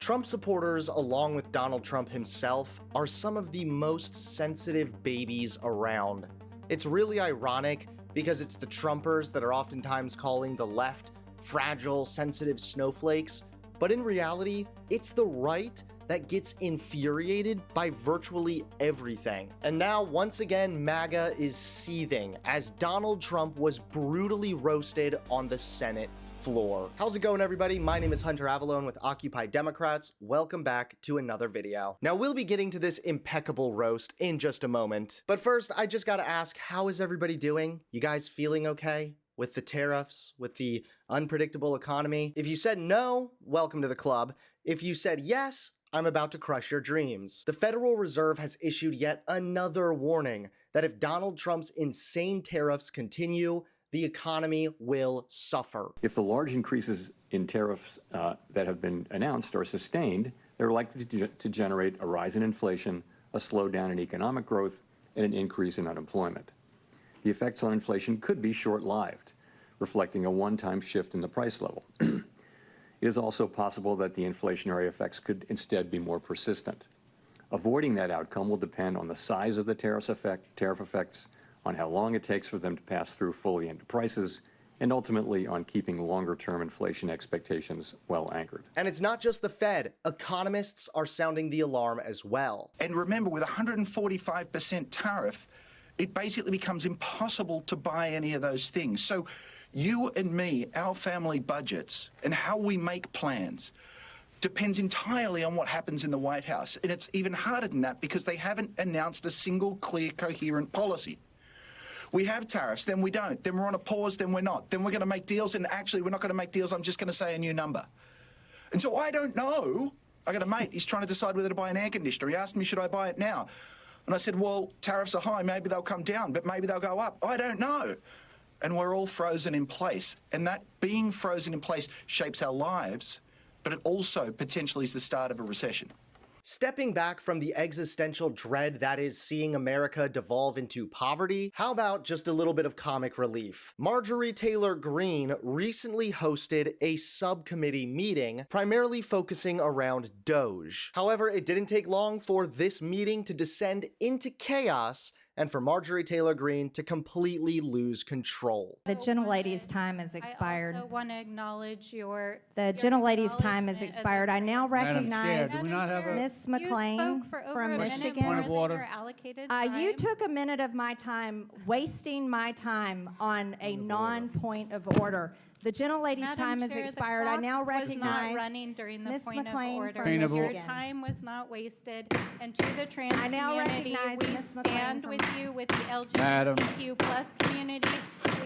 Trump supporters, along with Donald Trump himself, are some of the most sensitive babies around. It's really ironic because it's the Trumpers that are oftentimes calling the left fragile, sensitive snowflakes, but in reality, it's the right that gets infuriated by virtually everything. And now, once again, MAGA is seething as Donald Trump was brutally roasted on the Senate floor. How's it going, everybody? My name is Hunter Avalone with Occupy Democrats. Welcome back to another video. Now, we'll be getting to this impeccable roast in just a moment, but first, I just gotta ask, how is everybody doing? You guys feeling okay? With the tariffs, with the unpredictable economy? If you said no, welcome to the club. If you said yes, I'm about to crush your dreams. The Federal Reserve has issued yet another warning that if Donald Trump's insane tariffs continue, the economy will suffer. If the large increases in tariffs that have been announced are sustained, they're likely to generate a rise in inflation, a slowdown in economic growth, and an increase in unemployment. The effects on inflation could be short-lived, reflecting a one-time shift in the price level. It is also possible that the inflationary effects could instead be more persistent. Avoiding that outcome will depend on the size of the tariff effects, on how long it takes for them to pass through fully into prices, and ultimately on keeping longer-term inflation expectations well anchored. And it's not just the Fed. Economists are sounding the alarm as well. And remember, with a 145% tariff, it basically becomes impossible to buy any of those things. So you and me, our family budgets and how we make plans depends entirely on what happens in the White House. And it's even harder than that because they haven't announced a single clear, coherent policy. We have tariffs, then we don't. Then we're on a pause, then we're not. Then we're going to make deals, and actually we're not going to make deals. I'm just going to say a new number. And so I don't know. I got a mate, he's trying to decide whether to buy an air conditioner. He asked me, should I buy it now? And I said, well, tariffs are high. Maybe they'll come down, but maybe they'll go up. I don't know. And we're all frozen in place. And that being frozen in place shapes our lives, but it also potentially is the start of a recession. Stepping back from the existential dread that is seeing America devolve into poverty, how about just a little bit of comic relief? Marjorie Taylor Greene recently hosted a subcommittee meeting primarily focusing around Doge. However, it didn't take long for this meeting to descend into chaos and for Marjorie Taylor Greene to completely lose control. The gentlelady's time has expired. I also want to acknowledge The gentlelady's time has expired. I now recognize do we not have a Ms. McClain from Michigan. Point of order. You took a minute of my time, wasting my time on a non-point of order. The gentlelady's time has expired. I now recognize was not running during the Ms. point McClain of order. from Your Michigan. time was not wasted. And to the trans I now community, recognize we Ms. McClain stand from- with you, with the Madam. LGBTQ plus community.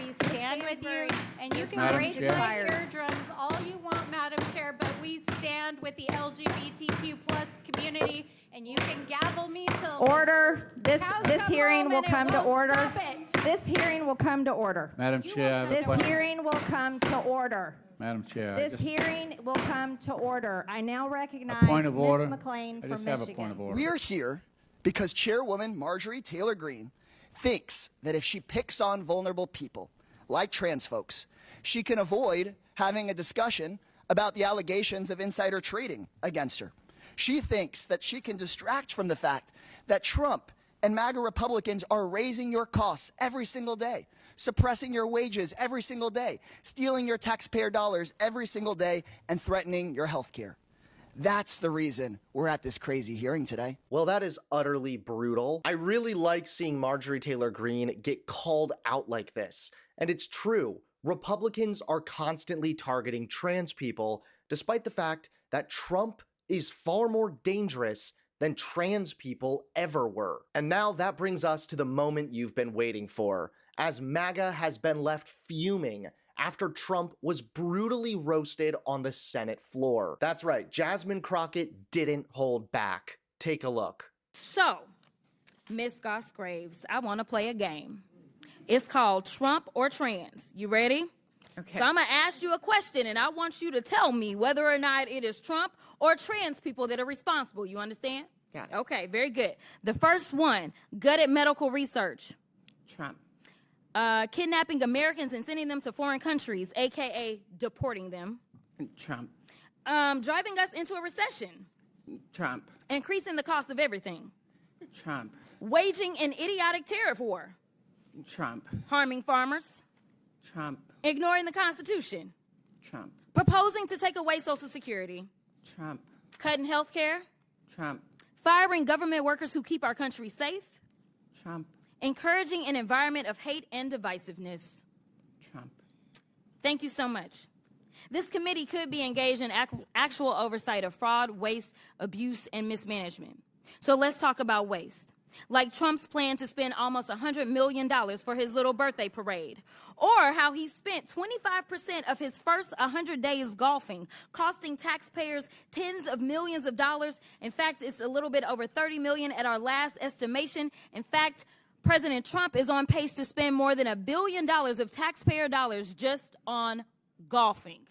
We stand with you, and you can Madam break Chair. my eardrums all you want, Madam Chair, but we stand with the LGBTQ plus community, and you can gavel me till Order. This cows hearing home will and it come to won't order. stop it. This hearing will come to order. Madam Chair, I have a This question. hearing will come to order. Madam Chair, This hearing will come to order. I now recognize a point of Ms. order. McClain I from just Michigan. have a point of order. We're here because Chairwoman Marjorie Taylor Greene thinks that if she picks on vulnerable people, like trans folks, she can avoid having a discussion about the allegations of insider trading against her. She thinks that she can distract from the fact that Trump and MAGA Republicans are raising your costs every single day, suppressing your wages every single day, stealing your taxpayer dollars every single day, and threatening your health care. That's the reason we're at this crazy hearing today. Well, that is utterly brutal. I really like seeing Marjorie Taylor Greene get called out like this. And it's true. Republicans are constantly targeting trans people, despite the fact that Trump is far more dangerous than trans people ever were. And now that brings us to the moment you've been waiting for, as MAGA has been left fuming after Trump was brutally roasted on the Senate floor. That's right, Jasmine Crockett didn't hold back. Take a look. So, Ms. Goss-Graves, I want to play a game. It's called Trump or Trans. You ready? Okay. So I'm going to ask you a question, and I want you to tell me whether or not it is Trump or trans people that are responsible. You understand? Got it. Okay, very good. The first one, gutted medical research. Trump. Kidnapping Americans and sending them to foreign countries, a.k.a. deporting them. Trump. driving us into a recession. Trump. Increasing the cost of everything. Trump. Waging an idiotic tariff war. Trump. Harming farmers. Trump. Ignoring the Constitution. Trump. Proposing to take away Social Security. Trump. Cutting health care. Trump. Firing government workers who keep our country safe. Trump. Encouraging an environment of hate and divisiveness. Trump. Thank you so much. This committee could be engaged in actual oversight of fraud, waste, abuse, and mismanagement. So let's talk about waste. Like Trump's plan to spend almost $100 million for his little birthday parade. Or how he spent 25% of his first 100 days golfing, costing taxpayers tens of millions of dollars. In fact, it's a little bit over $30 million at our last estimation. In fact, President Trump is on pace to spend more than $1 billion of taxpayer dollars just on golfing.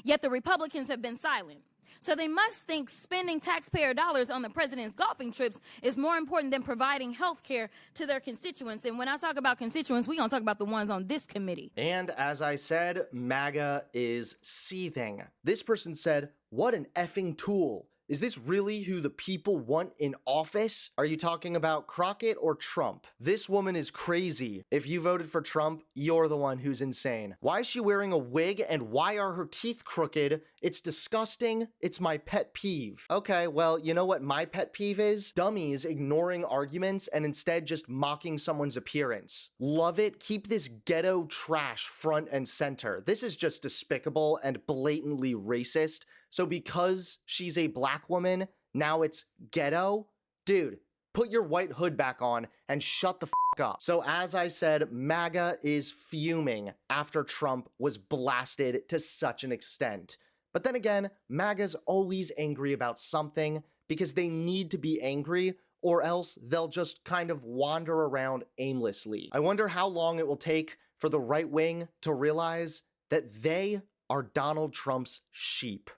Yet the Republicans have been silent. So they must think spending taxpayer dollars on the president's golfing trips is more important than providing health care to their constituents. And when I talk about constituents, we're going to talk about the ones on this committee. And as I said, MAGA is seething. This person said, "What an effing tool. Is this really who the people want in office? Are you talking about Crockett or Trump? This woman is crazy. If you voted for Trump, you're the one who's insane. Why is she wearing a wig and why are her teeth crooked? It's disgusting. It's my pet peeve." Okay, well, you know what my pet peeve is? Dummies ignoring arguments and instead just mocking someone's appearance. Love it. Keep this ghetto trash front and center. This is just despicable and blatantly racist. So because she's a black woman, now it's ghetto? Dude, put your white hood back on and shut the f up. So as I said, MAGA is fuming after Trump was blasted to such an extent. But then again, MAGA's always angry about something because they need to be angry or else they'll just kind of wander around aimlessly. I wonder how long it will take for the right wing to realize that they are Donald Trump's sheep.